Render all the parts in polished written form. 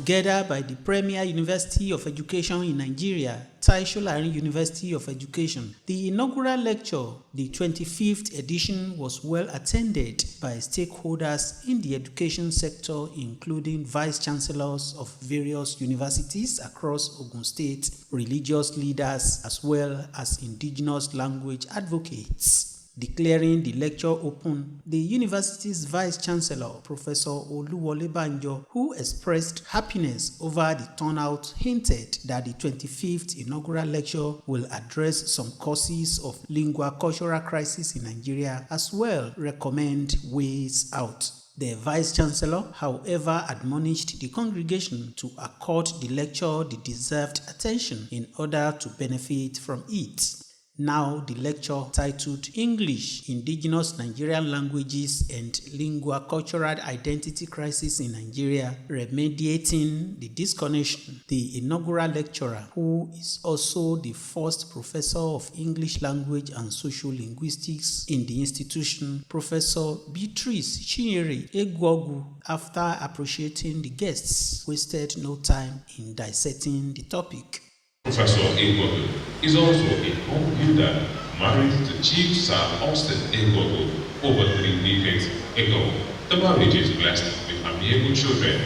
together by the Premier University of Education in Nigeria, Tasued University of Education. The inaugural lecture, the 25th edition, was well attended by stakeholders in the education sector, including vice chancellors of various universities across Ogun State, religious leaders, as well as indigenous language advocates. Declaring the lecture open, the university's Vice-Chancellor, Professor Oluwole Banjo, who expressed happiness over the turnout, hinted that the 25th inaugural lecture will address some causes of lingua-cultural crisis in Nigeria, as well recommend ways out. The Vice-Chancellor, however, admonished the congregation to accord the lecture the deserved attention in order to benefit from it. Now the lecture, titled English, Indigenous Nigerian Languages and Lingua-Cultural Identity Crisis in Nigeria, Remediating the Disconnection. The inaugural lecturer, who is also the first professor of English Language and Social Linguistics in the institution, Professor Beatrice Chinyere Egwogu, after appreciating the guests, wasted no time in dissecting the topic. Professor Egwogu is also a home builder married to Chief Sir Austin Egwogu over 3 decades ago. The marriage is blessed with amiable children.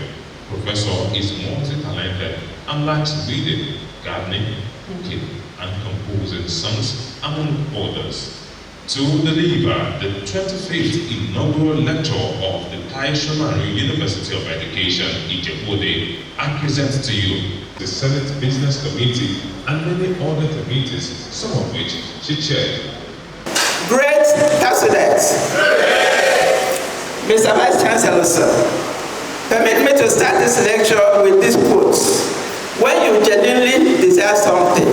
Professor is multi-talented and likes reading, gardening, cooking, and composing songs, among others. To deliver the 25th inaugural lecture of the Tasued University of Education, Ijebu-Ode, I present to you the Senate Business Committee and many other committees, some of which she chaired. Great Tasued, Mr. Vice Chancellor, sir, permit me to start this lecture with these quotes. When you genuinely desire something,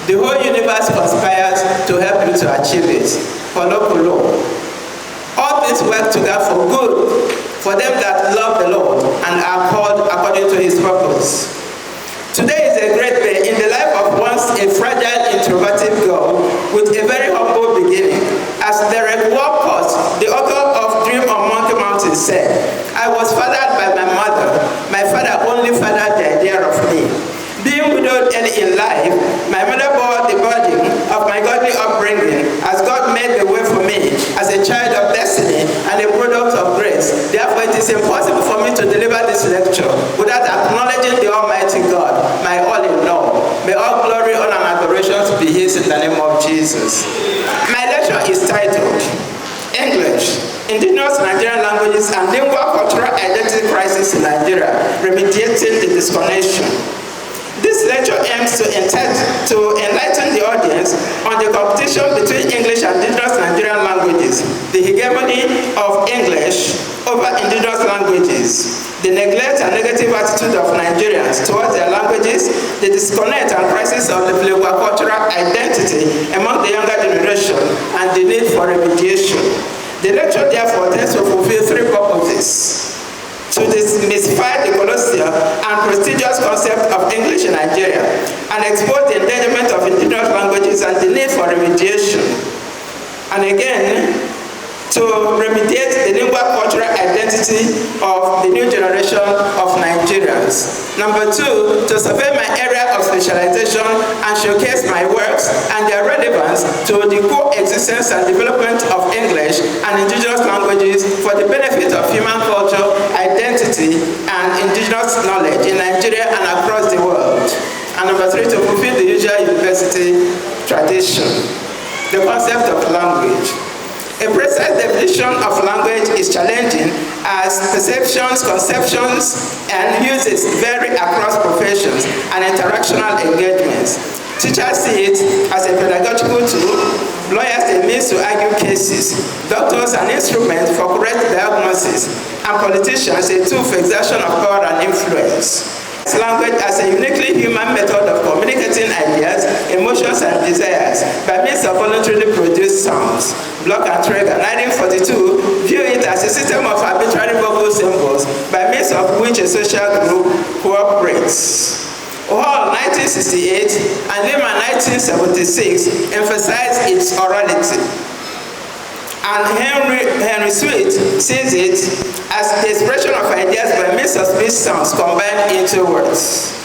the whole universe conspires to help you to achieve it. All things work together for good for them that love the Lord and are called according to his purpose. Today is a great day in the life of once a fragile, introverted girl with a very humble beginning. As Derek Walcott, the author of Dream on Monkey Mountain, said, I was fathered by my mother. My father only fathered the idea of me. Being widowed early in life, my mother bore the burden of my godly upbringing as God made the way for me as a child of destiny and a product of grace. Therefore, it is impossible for me to deliver this lecture without acknowledging the Almighty God, my all in all. May all glory, honor, and adoration be his in the name of Jesus. My lecture is titled English, Indigenous Nigerian Languages and Lingua-Cultural Identity Crisis in Nigeria, Remediating the Disconnection. This lecture aims to enlighten the audience on the competition between English and indigenous Nigerian languages, the hegemony of English over indigenous languages, the neglect and negative attitude of Nigerians towards their languages, the disconnect and crisis of the lingua-cultural identity among the younger generation, and the need for remediation. The lecture therefore tends to fulfill 3 purposes: to demystify the colossal and prestigious concept of English in Nigeria and expose the endangerment of indigenous languages and the need for remediation. And again, to remediate the lingua-cultural identity of the new generation of Nigerians. Number 2, to survey my area of specialization and showcase my works and their relevance to the coexistence and development of English and indigenous languages for the benefit of human culture, identity, and indigenous knowledge in Nigeria and across the world. And number 3, to fulfill the usual university tradition, the concept of language. A precise definition of language is challenging as perceptions, conceptions, and uses vary across professions and interactional engagements. Teachers see it as a pedagogical tool, lawyers a means to argue cases, doctors an instrument for correct diagnosis, and politicians a tool for exertion of power and influence. Language as a uniquely human method of communicating ideas, emotions, and desires by means of voluntarily produced sounds. Block and Traeger, 1942, view it as a system of arbitrary vocal symbols by means of which a social group cooperates. Hall, 1968, and Lehman, 1976, emphasized its orality. And Henry Sweet sees it as the expression of ideas by means of speech sounds combined into words.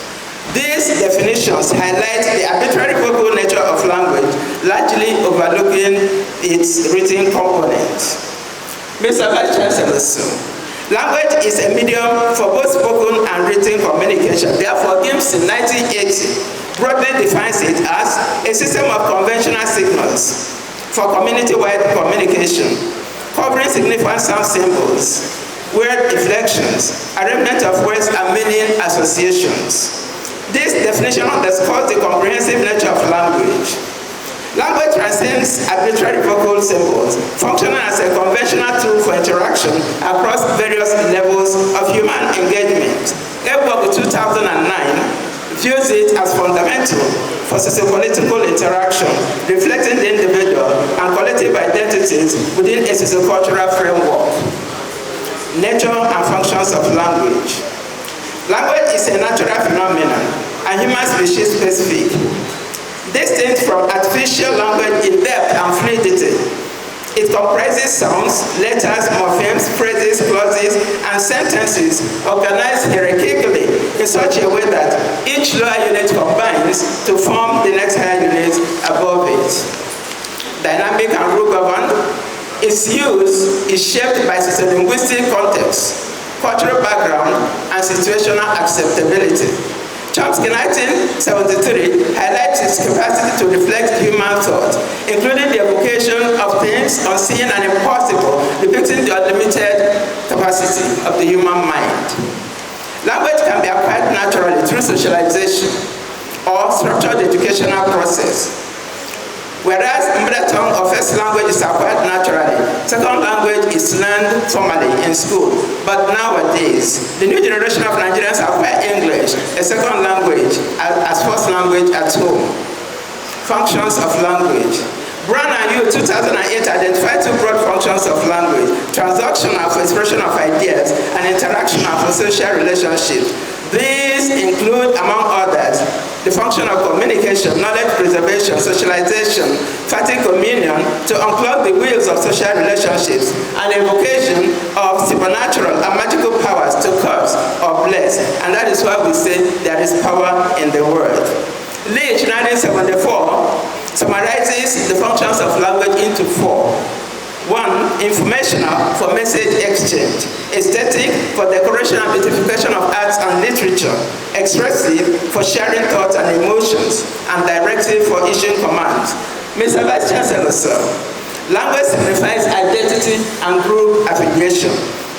These definitions highlight the arbitrary vocal nature of language, largely overlooking its written component. Mr. Vice Chancellor, language is a medium for both spoken and written communication. Therefore, Gibbs in 1980 broadly defines it as a system of conventional signals for community-wide communication, covering significant sound symbols, word inflections, arrangement of words, and meaning associations. This definition underscores the comprehensive nature of language. Language transcends arbitrary vocal symbols, functioning as a conventional tool for interaction across various levels of human engagement. Ebog 2009 views it as fundamental for sociopolitical interaction, reflecting the individual and collective identities within a sociocultural framework. Nature and functions of language. Language is a natural phenomenon and human species specific. Distinct from artificial language in depth and fluidity, it comprises sounds, letters, morphemes, phrases, clauses, and sentences organized hierarchically in such a way that each lower unit combines to form the next higher unit above it. Dynamic and rule-governed, its use is shaped by sociolinguistic context, cultural background, and situational acceptability. Chomsky 1973 highlights its capacity to reflect human thought, including the evocation of things unseen and impossible, depicting the unlimited capacity of the human mind. Language can be acquired naturally through socialization or structured educational process. Whereas mother tongue or first language is acquired naturally, second language is learned formally in school. But nowadays, the new generation of Nigerians acquire English, a second language, as first language at home. Functions of language. Brown and Yu 2008 identified two broad functions of language: transactional for expression of ideas and interactional for social relationships. These include, among others, the function of communication, knowledge preservation, socialization, fatigue communion, to unclog the wheels of social relationships, and evocation of supernatural and magical powers to curse or bless. And that is why we say there is power in the word. Leach, 1974, summarizes the functions of language into four. 1. Informational for message exchange. Aesthetic for decoration and beautification of arts and literature. Expressive for sharing thoughts and emotions. And directive for issuing commands. Mr. Vice Chancellor, sir, language signifies identity and group affiliation.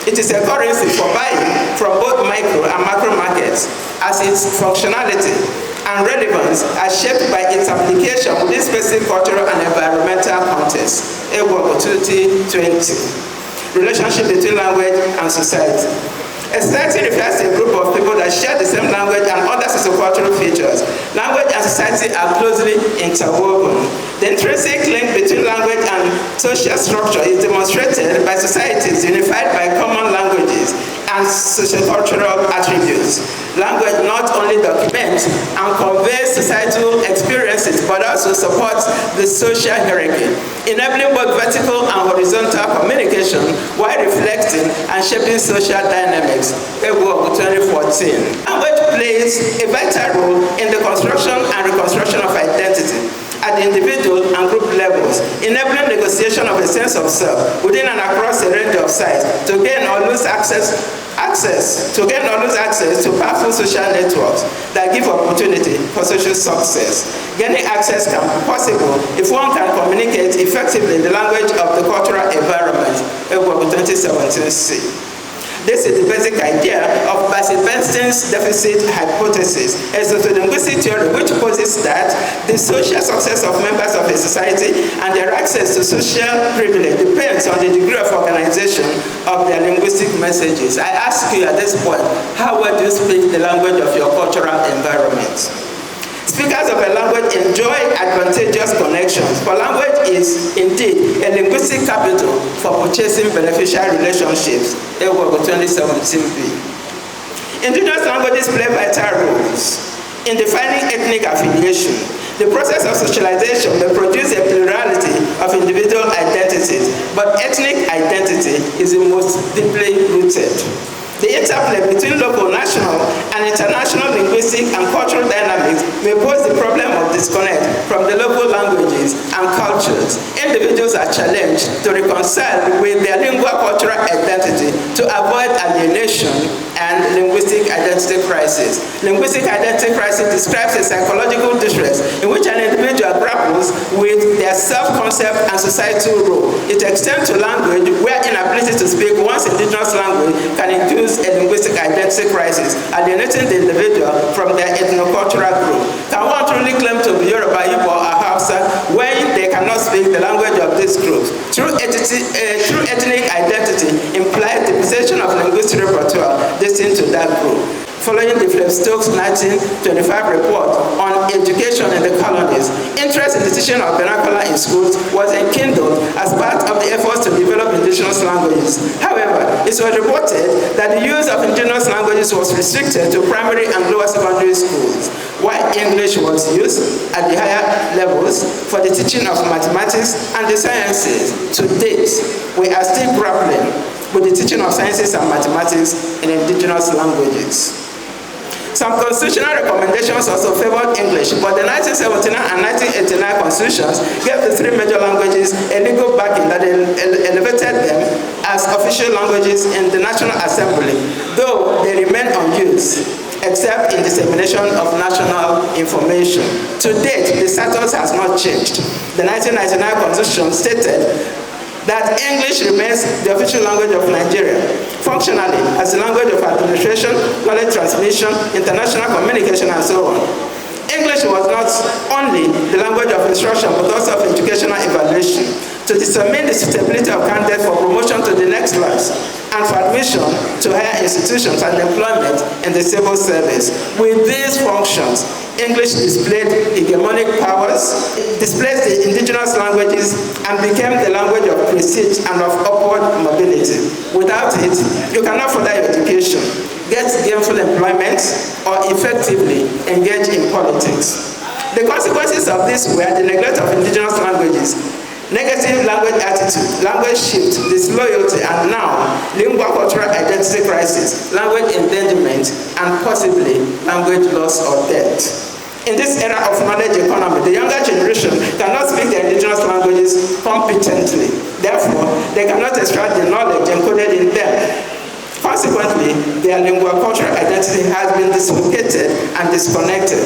It is a currency for buying from both micro and macro markets, as its functionality and relevance are shaped by its application within specific cultural and environmental contexts. Ewok 2020. Relationship between language and society. A society refers to a group of people that share the same language and other sociocultural features. Language and society are closely interwoven. The intrinsic link between language and social structure is demonstrated by societies unified by common languages and sociocultural attributes. Language not only documents and conveys societal experiences, but also supports the social hierarchy, enabling both vertical and horizontal communication while reflecting and shaping social dynamics. Ewok 2014. Language plays a vital role in the construction and reconstruction of identity at the individual and group levels, enabling negotiation of a sense of self within and across a range of sites to gain or lose access to powerful social networks that give opportunity for social success. Gaining access can be possible if one can communicate effectively in the language of the cultural environment. Ewok 2017C. This is the basic idea of Bassett-Bernstein's deficit hypothesis, a sociolinguistic theory which poses that the social success of members of a society and their access to social privilege depends on the degree of organization of their linguistic messages. I ask you at this point, how well do you speak the language of your cultural environment? Speakers of a language enjoy advantageous connections, for language is indeed a linguistic capital for purchasing beneficial relationships. Ewok 2017b. Indigenous languages play vital roles in defining ethnic affiliation. The process of socialization may produce a plurality of individual identities, but ethnic identity is the most deeply rooted. The interplay between local, national, and international linguistic and cultural dynamics may pose the problem of disconnect from the local languages and cultures. Individuals are challenged to reconcile with their lingua-cultural identity to avoid alienation and linguistic identity crisis. Linguistic identity crisis describes a psychological distress in which an individual grapples with their self-concept and societal role. It extends to language, where inability to speak one's indigenous language can induce a linguistic identity crisis, alienating the individual from their ethnocultural group. Can one truly claim to be Yoruba, Igbo, or Hausa when they cannot speak the language of these groups? True ethnic identity implies the possession of linguistic repertoire destined to that group. Following the Stokes 1925 report on education in the colonies, interest in the teaching of vernacular in schools was enkindled as part of the efforts to develop indigenous languages. However, it was reported that the use of indigenous languages was restricted to primary and lower secondary schools, while English was used at the higher levels for the teaching of mathematics and the sciences. To date, we are still grappling with the teaching of sciences and mathematics in indigenous languages. Some constitutional recommendations also favored English, but the 1979 and 1989 constitutions gave the three major languages a legal backing that elevated them as official languages in the National Assembly, though they remain unused, except in dissemination of national information. To date, the status has not changed. The 1999 constitution stated that English remains the official language of Nigeria, functionally as the language of administration, knowledge transmission, international communication, and so on. English was not only the language of instruction, but also of educational evaluation, to determine the suitability of candidates for promotion to the next class and for admission to higher institutions and employment in the civil service. With these functions, English displayed hegemonic powers, displaced the indigenous languages, and became the language of prestige and of upward mobility. Without it, you cannot further your education, get gainful employment, or effectively engage in politics. The consequences of this were the neglect of indigenous languages, negative language attitude, language shift, disloyalty, and now lingua-cultural identity crisis, language endangerment, and possibly language loss or death. In this era of knowledge economy, the younger generation cannot speak their indigenous languages competently. Therefore, they cannot extract the knowledge encoded in them. Consequently, their lingua-cultural identity has been dislocated and disconnected.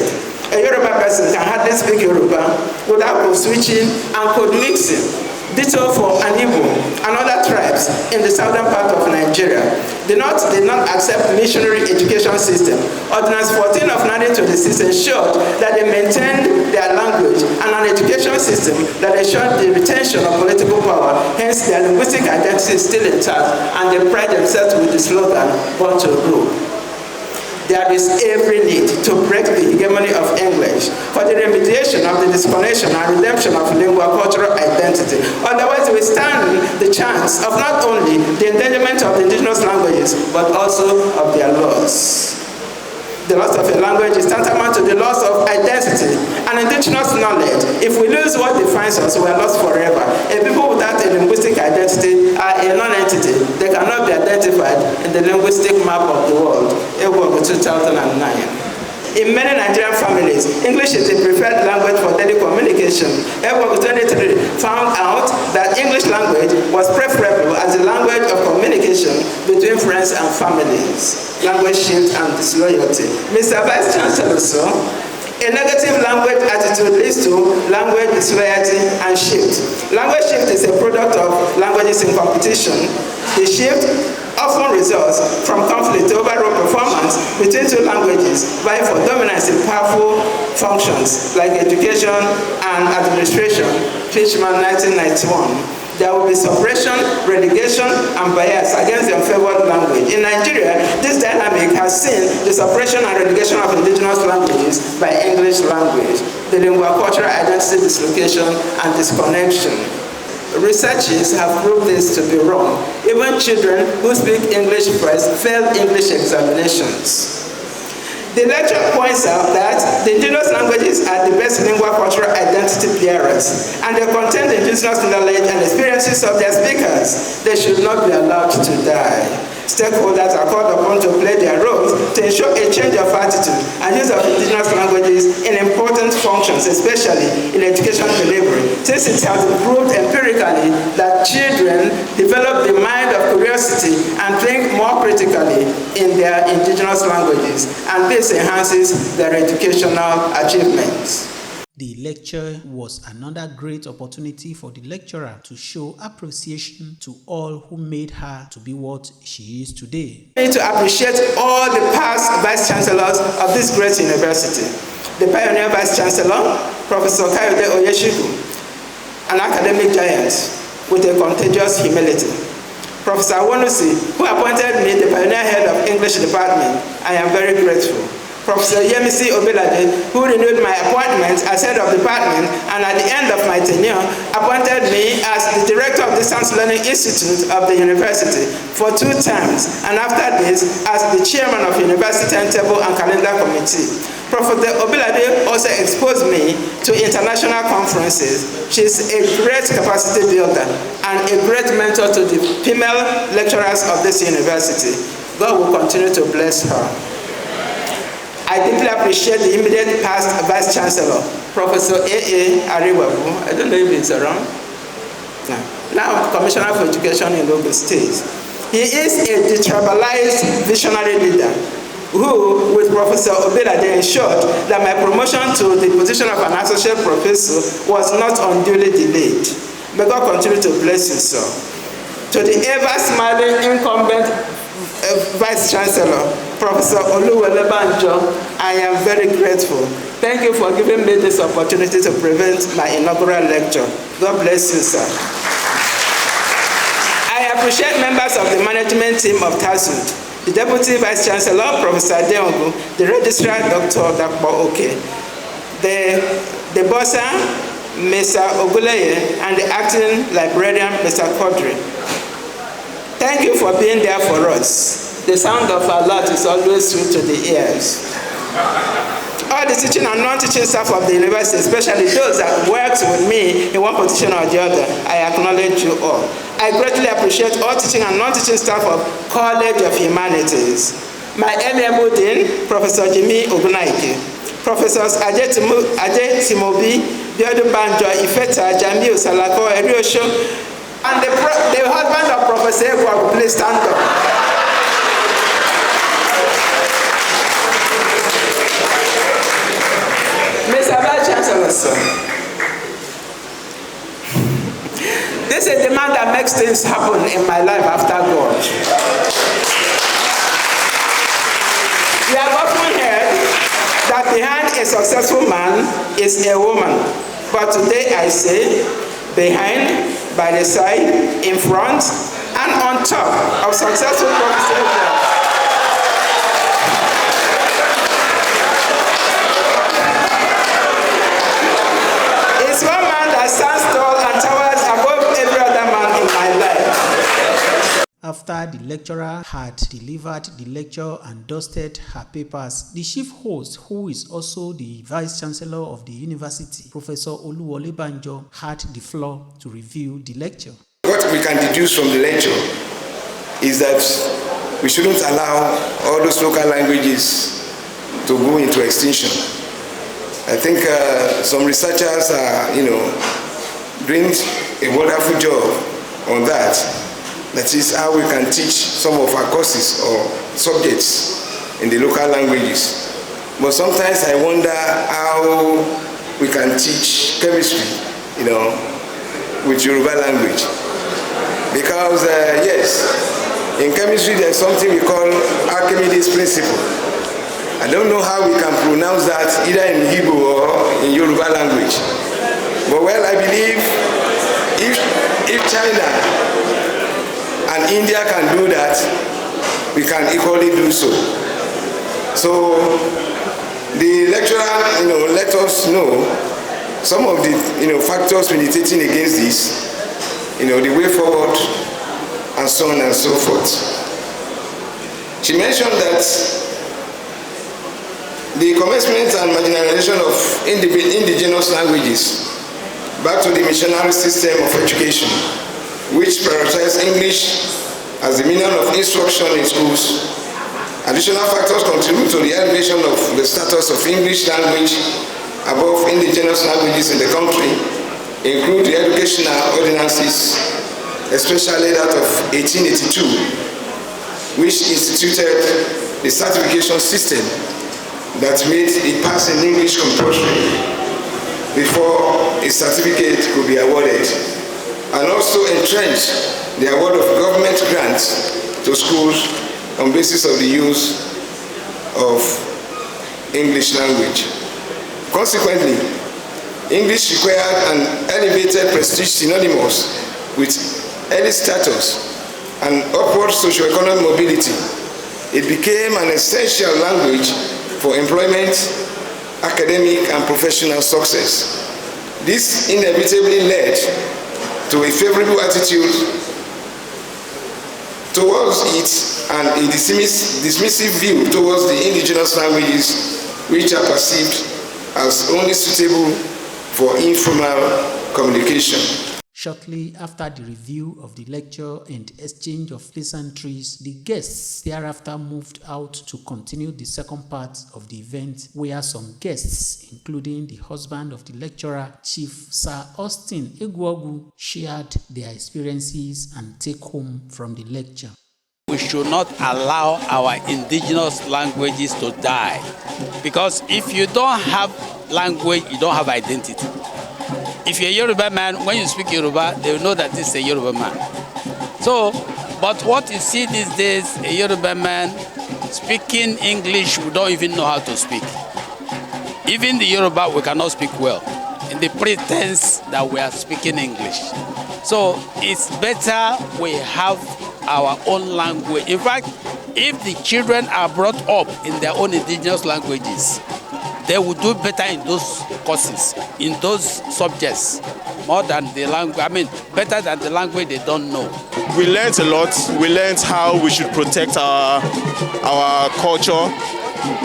A Yoruba person can hardly speak Yoruba without code switching and code mixing. Ditto for an Igbo and other tribes in the southern part of Nigeria. The North did not accept missionary education system. Ordinance 14 of 1926 ensured that they maintained their language and an education system that ensured the retention of political power. Hence, their linguistic identity is still intact, and they pride themselves with the slogan, "Born to Rule." There is every need to break the hegemony of English for the remediation of the disconnection and redemption of lingua-cultural identity. Otherwise, we stand the chance of not only the endangerment of the indigenous languages, but also of their loss. The loss of a language is tantamount to the loss of identity and indigenous knowledge. If we lose what defines us, we are lost forever. A people without a linguistic identity are a non-entity. They cannot be identified in the linguistic map of the world. Ewogo 2009. In many Nigerian families, English is the preferred language for daily communication. Ewogo 23 found out that English language was preferable as the language of communication between friends and families. Language shift and disloyalty. Mr. Vice Chancellor, so, a negative language attitude leads to language disloyalty and shift. Language shift is a product of languages in competition. The shift often results from conflict over role performance between two languages, vying for dominance in powerful functions like education and administration. Fishman, 1991. There will be suppression, relegation, and bias against the unfavored language. In Nigeria, this dynamic has seen the suppression and relegation of indigenous languages by English language, the lingua-cultural identity dislocation and disconnection. Researchers have proved this to be wrong. Even children who speak English first fail English examinations. The lecture points out that the indigenous languages are the best lingua cultural identity bearers. lecturers, and the content, indigenous knowledge, and experiences of their speakers. They should not be allowed to die. Stakeholders are called upon to play their roles to ensure a change of attitude and use of indigenous languages in important functions, especially in education delivery, since it has been proved empirically that children develop the mind of curiosity and think more critically in their indigenous languages, and this enhances their educational achievements. The lecture was another great opportunity for the lecturer to show appreciation to all who made her to be what she is today. We need to appreciate all the past vice chancellors of this great university. The pioneer vice chancellor, Professor Kayode Oyeshiku, an academic giant with a contagious humility. Professor Awonusi, who appointed me the pioneer head of English department, I am very grateful. Professor Yemisi Obelade, who renewed my appointment as head of department and at the end of my tenure appointed me as the director of the Distance Learning Institute of the university for 2 terms, and after this as the chairman of University Timetable and Calendar Committee. Professor Obelade also exposed me to international conferences. She is a great capacity builder and a great mentor to the female lecturers of this university. God will continue to bless her. I deeply appreciate the immediate past Vice Chancellor, Professor A.A. Ariwabu. I don't know if he's around. Now Commissioner for Education in Ogun State. He is a detribalized visionary leader who, with Professor Obelade, ensured that my promotion to the position of an associate professor was not unduly delayed. May God continue to bless you, sir. To the ever-smiling incumbent Vice Chancellor, Professor Oluwole Banjo, I am very grateful. Thank you for giving me this opportunity to present my inaugural lecture. God bless you, sir. I appreciate members of the management team of Tasued, the Deputy Vice Chancellor, Professor Adeongu, the Registrar, Dr. Dakpo Oke, the Bossa, Mr. Oguleye, and the Acting Librarian, Mr. Kodri. Thank you for being there for us. The sound of our Lord is always sweet to the ears. All the teaching and non-teaching staff of the university, especially those that worked with me in one position or the other, I acknowledge you all. I greatly appreciate all teaching and non-teaching staff of College of Humanities. My LMO Dean, Professor Jimmy Ogunaike, Professors Ajay Timobi, Biodun Banjo, Ifeta, Jamil Salako, Eriosho, and the husband of Professor Egwa, please stand up. Mr. Vice Chancellor, sir. This is the man that makes things happen in my life after God. We have often heard that behind a successful man is a woman. But today I say, behind, by the side, in front, and on top of successful professionals. It's one man that stands tall and towers above every other man in my life. After the lecturer had delivered the lecture and dusted her papers, the chief host, who is also the Vice Chancellor of the university, Professor Oluwole Banjo, had the floor to review the lecture. What we can deduce from the lecture is that we shouldn't allow all those local languages to go into extinction. I think some researchers are, doing a wonderful job on that. That is how we can teach some of our courses or subjects in the local languages. But sometimes I wonder how we can teach chemistry, with Yoruba language. Because, yes, in chemistry there's something we call Archimedes principle. I don't know how we can pronounce that either in Hebrew or in Yoruba language. But well, I believe if China and India can do that, we can equally do so. So the lecturer, let us know some of the factors militating against this, the way forward, and so on and so forth. She mentioned that the commencement and marginalization of indigenous languages back to the missionary system of education, which prioritized English as the medium of instruction in schools. Additional factors contribute to the elevation of the status of English language above indigenous languages in the country, include the educational ordinances, especially that of 1882, which instituted the certification system that made the pass in English compulsory before a certificate could be awarded, and also entrenched the award of government grants to schools on basis of the use of English language. Consequently, English required an elevated prestige synonymous with early status and upward socioeconomic mobility. It became an essential language for employment, academic and professional success. This inevitably led to a favorable attitude towards it and a dismissive view towards the indigenous languages, which are perceived as only suitable for informal communication. Shortly after the review of the lecture and exchange of pleasantries, the guests thereafter moved out to continue the second part of the event, where some guests, including the husband of the lecturer, Chief Sir Austin Egwogu, shared their experiences and take-home from the lecture. We should not allow our indigenous languages to die, because if you don't have language, you don't have identity. If you're a Yoruba man, when you speak Yoruba, they will know that this is a Yoruba man. So, but what you see these days, a Yoruba man speaking English, we don't even know how to speak. Even the Yoruba, we cannot speak well, in the pretense that we are speaking English. So, it's better we have our own language. In fact, if the children are brought up in their own indigenous languages, they will do better in those courses, in those subjects, more than the language, better than the language they don't know. We learned a lot. We learned how we should protect our culture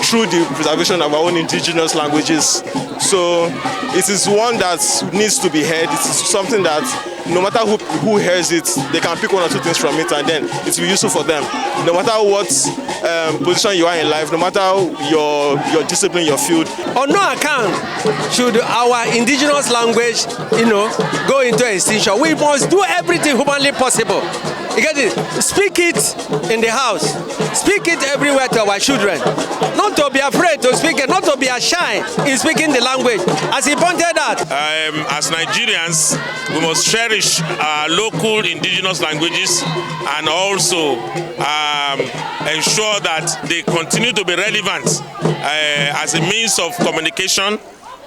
through the preservation of our own indigenous languages. So it is one that needs to be heard. It is something that no matter who hears it, they can pick one or two things from it, and then it will be useful for them. No matter what position you are in life, no matter your discipline, your field. On no account should our indigenous language, go into extinction. We must do everything humanly possible. You get it? Speak it in the house. Speak it everywhere to our children. Not to be afraid to speak it, not to be shy in speaking the language. As he pointed out. As Nigerians, we must cherish our local indigenous languages and also ensure that they continue to be relevant as a means of communication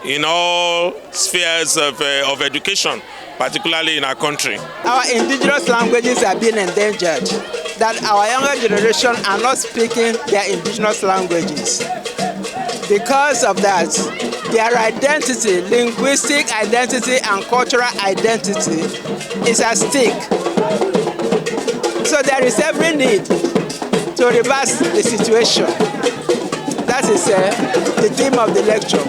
in all spheres of education, particularly in our country. Our indigenous languages are being endangered, that our younger generation are not speaking their indigenous languages. Because of that, their identity, linguistic identity and cultural identity is at stake. So there is every need to reverse the situation. That is the theme of the lecture.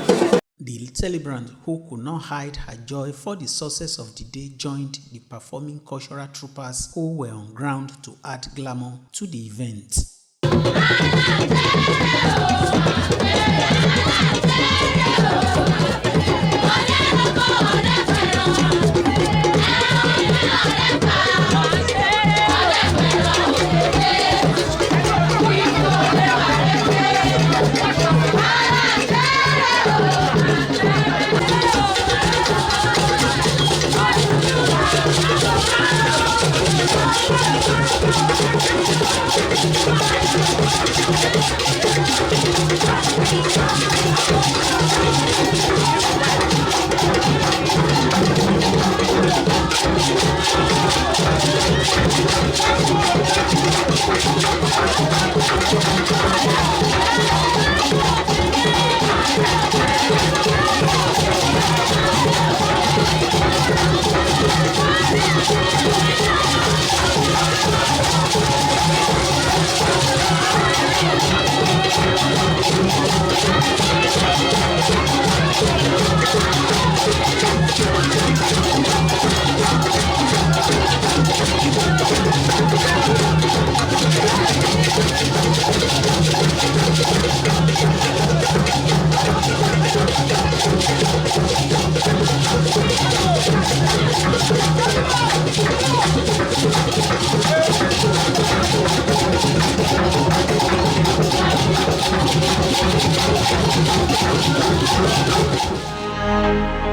The celebrant, who could not hide her joy for the success of the day, joined the performing cultural troopers who were on ground to add glamour to the event. Thank you.